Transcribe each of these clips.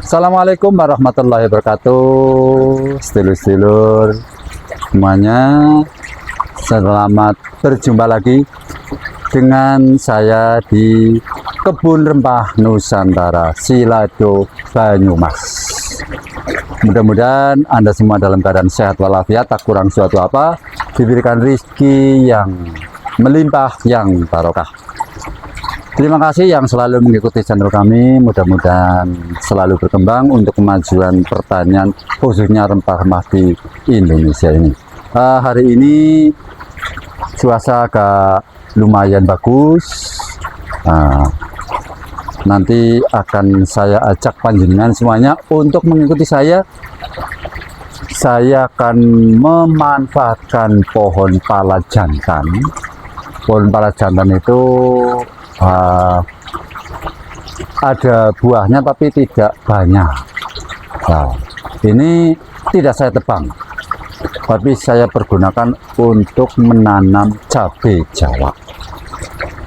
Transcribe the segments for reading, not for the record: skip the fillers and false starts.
Assalamualaikum warahmatullahi wabarakatuh. Sedulur-sedulur semuanya, selamat berjumpa lagi dengan saya di Kebun Rempah Nusantara Silado Banyumas. Mudah-mudahan Anda semua dalam keadaan sehat walafiat, tak kurang suatu apa, diberikan rezeki yang melimpah, yang barokah. Terima kasih yang selalu mengikuti channel kami, mudah-mudahan selalu berkembang untuk kemajuan pertanian khususnya rempah-rempah di Indonesia ini. Hari ini cuaca agak lumayan bagus. Nanti akan saya ajak panjenengan semuanya untuk mengikuti saya. Saya akan memanfaatkan pohon pala jantan. Pohon pala jantan itu ada buahnya tapi tidak banyak. Nah, ini tidak saya tebang, tapi saya pergunakan untuk menanam cabai Jawa.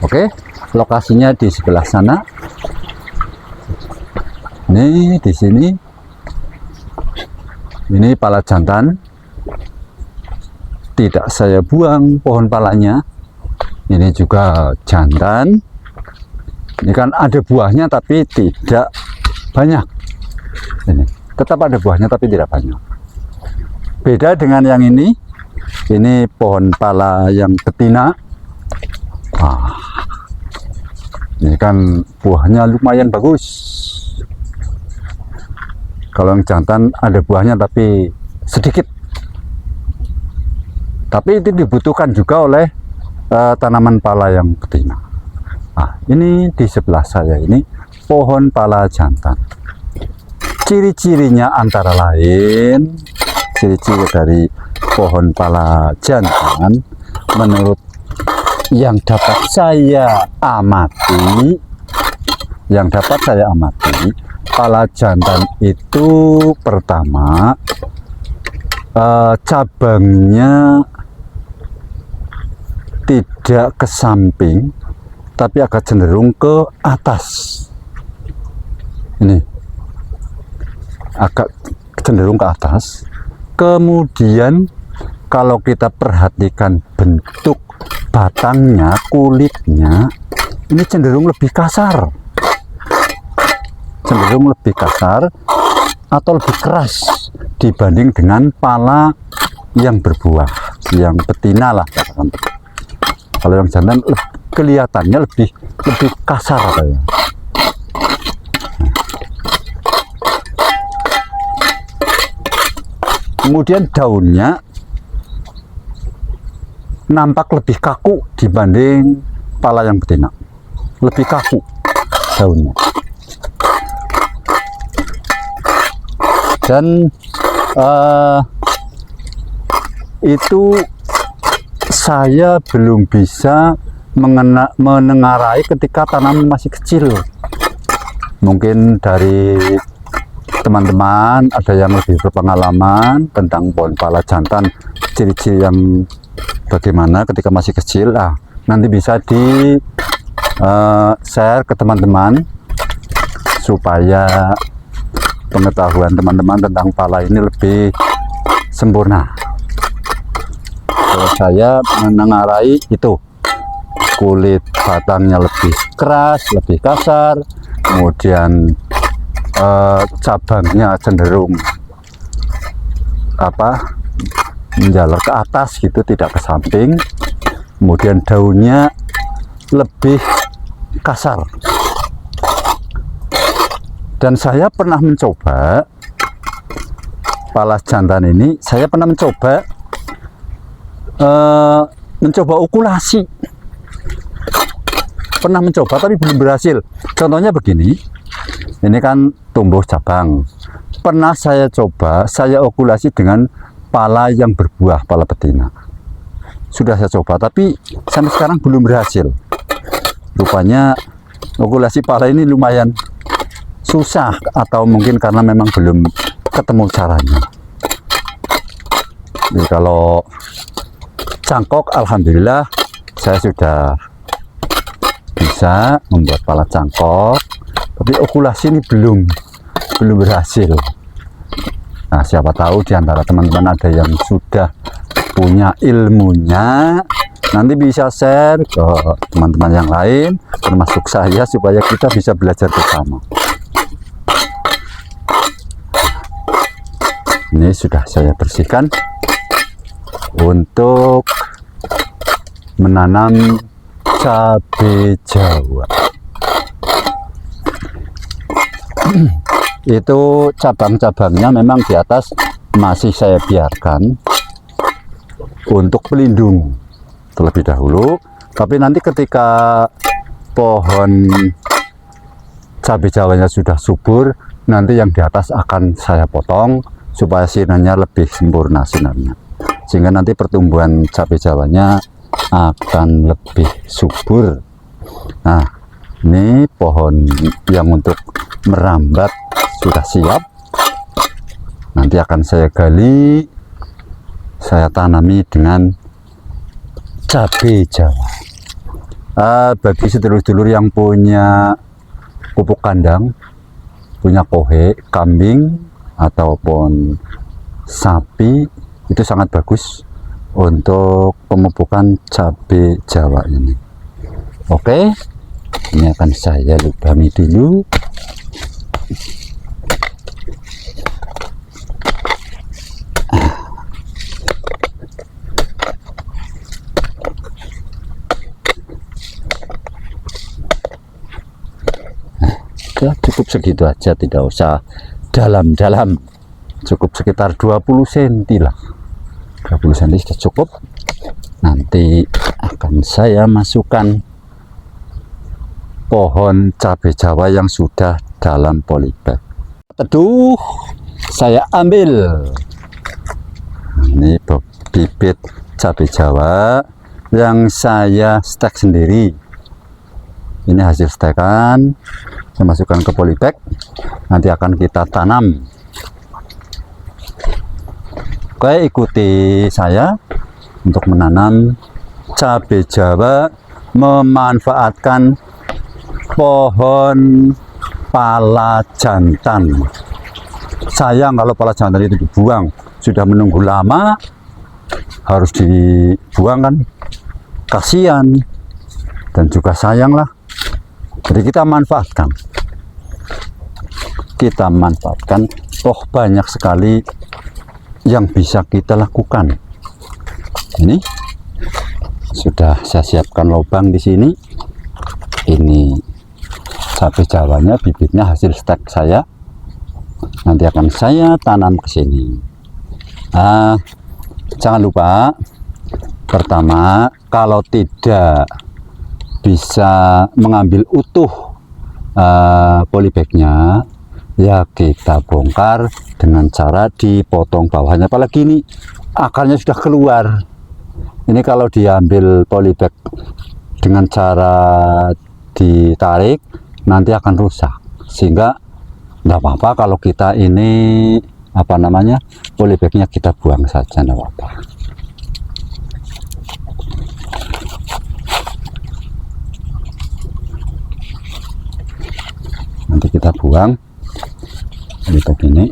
Oke, lokasinya di sebelah sana. Ini di sini. Ini pala jantan. Tidak saya buang pohon palanya. Ini juga jantan. Ini kan ada buahnya tapi tidak banyak. Ini tetap ada buahnya tapi tidak banyak. Beda dengan yang ini. Ini pohon pala yang betina. Ini kan buahnya lumayan bagus. Kalau yang jantan ada buahnya tapi sedikit. Tapi itu dibutuhkan juga oleh tanaman pala yang betina. Ini di sebelah saya ini pohon pala jantan. Ciri-cirinya antara lain, ciri-ciri dari pohon pala jantan menurut yang dapat saya amati, pala jantan itu pertama cabangnya tidak ke samping tapi agak cenderung ke atas. Ini agak cenderung ke atas. Kemudian kalau kita perhatikan bentuk batangnya, kulitnya ini cenderung lebih kasar, atau lebih keras dibanding dengan pala yang berbuah, yang betina lah. Kalau yang jantan kelihatannya lebih kasar katanya. Kemudian daunnya nampak lebih kaku dibanding pala yang betina, lebih kaku daunnya. Dan itu saya belum bisa menengarai ketika tanaman masih kecil. Mungkin dari teman-teman ada yang lebih berpengalaman tentang pohon pala jantan, ciri-ciri yang bagaimana ketika masih kecil. Nanti bisa di share ke teman-teman supaya pengetahuan teman-teman tentang pala ini lebih sempurna. Kalau saya menengarai itu kulit batangnya lebih keras, lebih kasar, kemudian cabangnya cenderung menjalar ke atas gitu, tidak ke samping. Kemudian daunnya lebih kasar. Dan saya pernah mencoba pala jantan ini, mencoba okulasi. Pernah mencoba tapi belum berhasil. Contohnya begini, ini kan tumbuh cabang. Pernah saya coba, saya okulasi dengan pala yang berbuah, pala betina. Sudah saya coba tapi sampai sekarang belum berhasil. Rupanya okulasi pala ini lumayan susah, atau mungkin karena memang belum ketemu caranya. Jadi kalau cangkok, alhamdulillah saya sudah bisa membuat pala cangkok, tapi okulasi ini belum. belum berhasil. Nah, siapa tahu di antara teman-teman ada yang sudah punya ilmunya, nanti bisa share ke teman-teman yang lain, termasuk saya, supaya kita bisa belajar bersama. Ini sudah saya bersihkan untuk menanam cabai Jawa. Itu cabang-cabangnya memang di atas masih saya biarkan untuk pelindung terlebih dahulu, tapi nanti ketika pohon cabai Jawanya sudah subur, nanti yang di atas akan saya potong supaya sinarnya lebih sempurna sinarnya, sehingga nanti pertumbuhan cabai Jawanya akan lebih subur. Nah, ini pohon yang untuk merambat sudah siap, nanti akan saya gali, saya tanami dengan cabai Jawa. Bagi sedulur-sedulur yang punya pupuk kandang, punya kohe, kambing ataupun sapi, itu sangat bagus untuk pemupukan cabai Jawa ini. Oke, ini akan saya lubangi dulu. Ya, cukup segitu aja, tidak usah dalam-dalam, cukup sekitar 20 cm lah, 20 cm sudah cukup. Nanti akan saya masukkan pohon cabai Jawa yang sudah dalam polybag. Teduh, saya ambil ini bibit cabai Jawa yang saya stek sendiri. Ini hasil stekan, saya masukkan ke polybag, nanti akan kita tanam. Oke, ikuti saya untuk menanam cabai Jawa memanfaatkan pohon pala jantan. Sayang kalau pala jantan itu dibuang, sudah menunggu lama, harus dibuang kan, kasihan dan juga sayang lah. Jadi kita manfaatkan, toh banyak sekali yang bisa kita lakukan. Ini sudah saya siapkan lubang di sini. Ini cabai Jawanya, bibitnya hasil stek saya, nanti akan saya tanam ke sini. Jangan lupa, pertama, kalau tidak bisa mengambil utuh polybagnya, ya kita bongkar dengan cara dipotong bawahnya. Apalagi ini akarnya sudah keluar. Ini kalau diambil polybag dengan cara ditarik, nanti akan rusak, sehingga tidak apa-apa kalau kita ini polybagnya kita buang saja, tidak apa-apa. Nanti kita buang polybag ini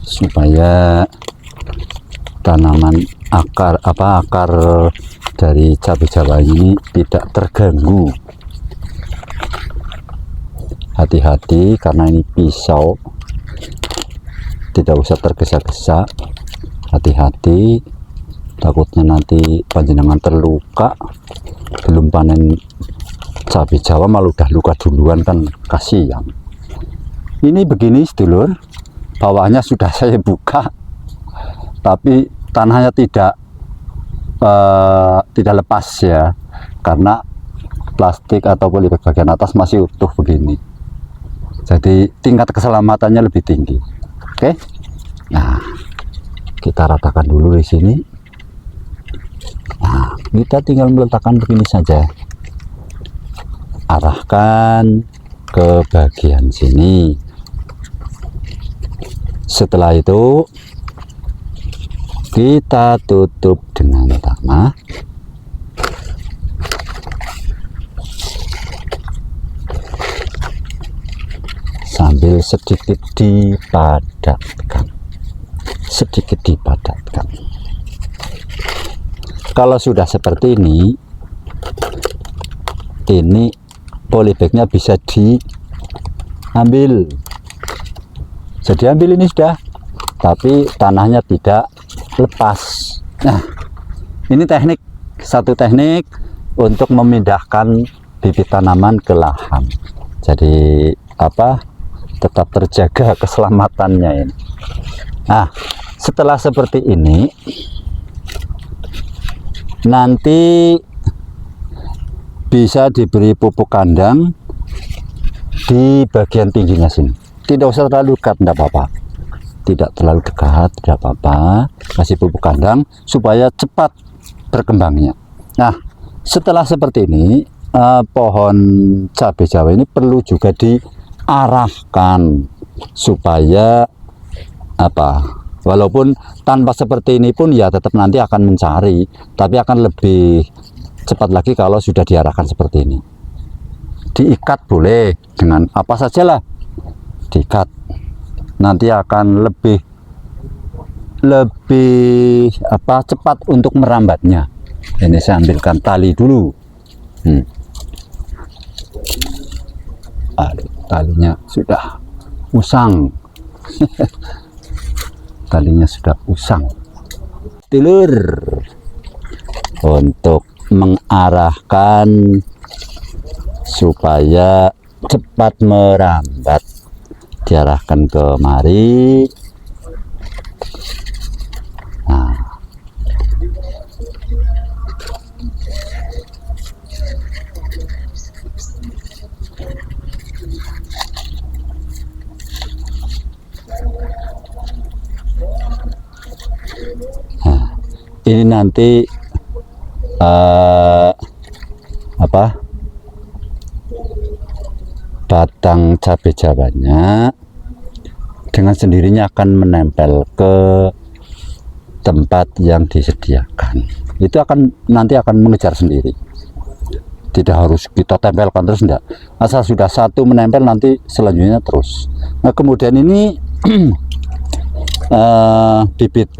supaya tanaman akar dari cabai Jawa ini tidak terganggu. Hati-hati karena ini pisau, tidak usah tergesa-gesa, hati-hati, takutnya nanti panjenengan terluka, belum panen cabai Jawa malah udah luka duluan kan, kasihan. Ini begini sedulur, bawahnya sudah saya buka, tapi tanahnya tidak lepas ya, karena plastik atau polybag bagian atas masih utuh begini, jadi tingkat keselamatannya lebih tinggi. Oke, nah kita ratakan dulu di sini. Nah, kita tinggal meletakkan begini saja, arahkan ke bagian sini. Setelah itu kita tutup dengan tanah. sambil sedikit dipadatkan, Kalau sudah seperti ini polybagnya bisa diambil. Jadi ambil ini sudah, tapi tanahnya tidak lepas. Nah, ini satu teknik untuk memindahkan bibit tanaman ke lahan. Jadi tetap terjaga keselamatannya ini. Nah, setelah seperti ini nanti bisa diberi pupuk kandang di bagian tingginya sini. Tidak usah terlalu dekat, tidak apa-apa. Tidak terlalu dekat, tidak apa-apa. Kasih pupuk kandang supaya cepat berkembangnya. Nah, setelah seperti ini, pohon cabai Jawa ini perlu juga diarahkan supaya walaupun tanpa seperti ini pun ya tetap nanti akan mencari, tapi akan lebih cepat lagi kalau sudah diarahkan seperti ini. Diikat boleh dengan apa sajalah, diikat, nanti akan lebih cepat untuk merambatnya. Ini saya ambilkan tali dulu. Aduh, talinya sudah usang. Talinya sudah usang. Telur untuk mengarahkan supaya cepat merambat, diarahkan kemari. Nah, ini nanti batang cabai Jawanya dengan sendirinya akan menempel ke tempat yang disediakan. Itu nanti akan mengejar sendiri. Tidak harus kita tempelkan terus, enggak. Asal sudah satu menempel, nanti selanjutnya terus. Nah, kemudian ini bibit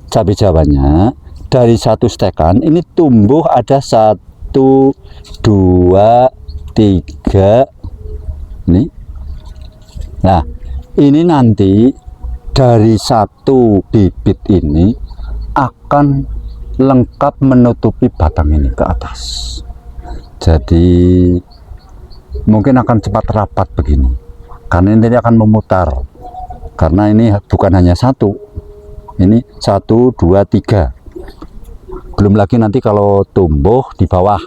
cabai Jawanya dari satu stekan ini tumbuh ada 1, 2, 3 nih. Nah, ini nanti dari satu bibit ini akan lengkap menutupi batang ini ke atas. Jadi mungkin akan cepat rapat begini, karena ini akan memutar, karena ini bukan hanya satu, ini 1, 2, 3. Belum lagi nanti kalau tumbuh di bawah,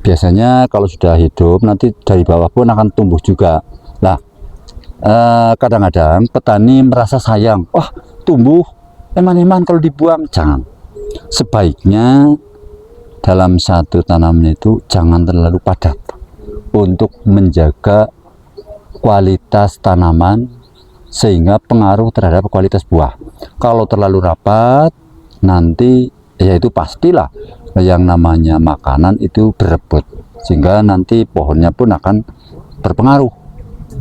biasanya kalau sudah hidup nanti dari bawah pun akan tumbuh juga. Nah, kadang-kadang petani merasa sayang, tumbuh eman-eman kalau dibuang. Jangan. Sebaiknya dalam satu tanaman itu jangan terlalu padat untuk menjaga kualitas tanaman sehingga pengaruh terhadap kualitas buah. Kalau terlalu rapat nanti ya itu pastilah yang namanya makanan itu berebut, sehingga nanti pohonnya pun akan berpengaruh.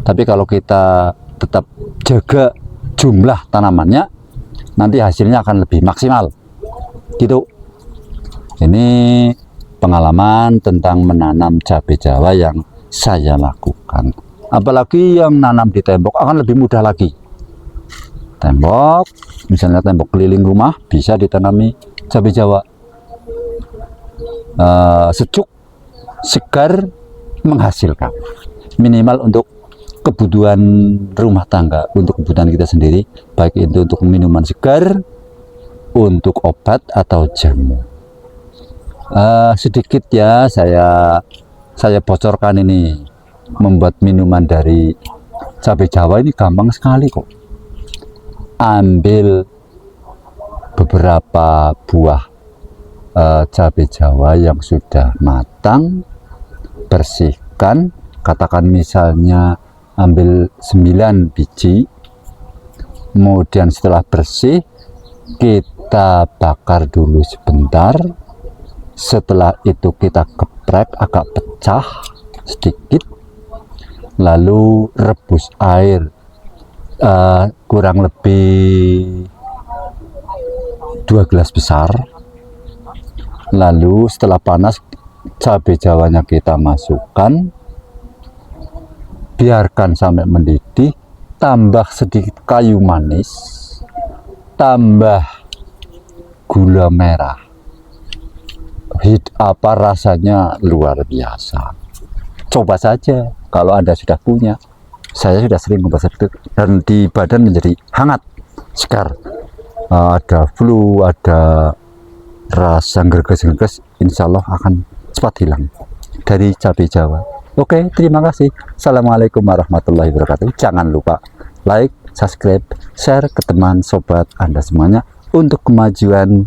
Tapi kalau kita tetap jaga jumlah tanamannya, nanti hasilnya akan lebih maksimal gitu. Ini pengalaman tentang menanam cabai Jawa yang saya lakukan. Apalagi yang nanam di tembok akan lebih mudah lagi. Tembok, misalnya tembok keliling rumah, bisa ditanami cabai Jawa. Sejuk, segar, menghasilkan. Minimal untuk kebutuhan rumah tangga, untuk kebutuhan kita sendiri, baik itu untuk minuman segar, untuk obat atau jamu. Sedikit ya saya bocorkan ini. Membuat minuman dari cabai Jawa ini gampang sekali kok. Ambil beberapa buah cabai Jawa yang sudah matang, bersihkan, katakan misalnya ambil 9 biji, kemudian setelah bersih kita bakar dulu sebentar. Setelah itu kita geprek agak pecah sedikit, lalu rebus air kurang lebih 2 gelas besar. Lalu setelah panas, cabai jawanya kita masukkan, biarkan sampai mendidih, tambah sedikit kayu manis, tambah gula merah. Rasanya luar biasa. Coba saja kalau Anda sudah punya. Saya sudah sering membahas itu, dan di badan menjadi hangat, segar. Ada flu, ada rasa gerges-gerges, insya Allah akan cepat hilang dari cabai Jawa. Oke, terima kasih. Assalamualaikum warahmatullahi wabarakatuh. Jangan lupa like, subscribe, share ke teman sobat Anda semuanya untuk kemajuan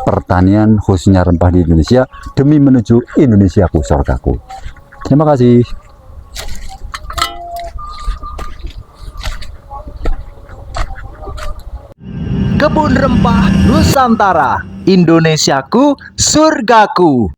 pertanian khususnya rempah di Indonesia, demi menuju Indonesiaku surgaku. Terima kasih. Kebun Rempah Nusantara, Indonesiaku surgaku.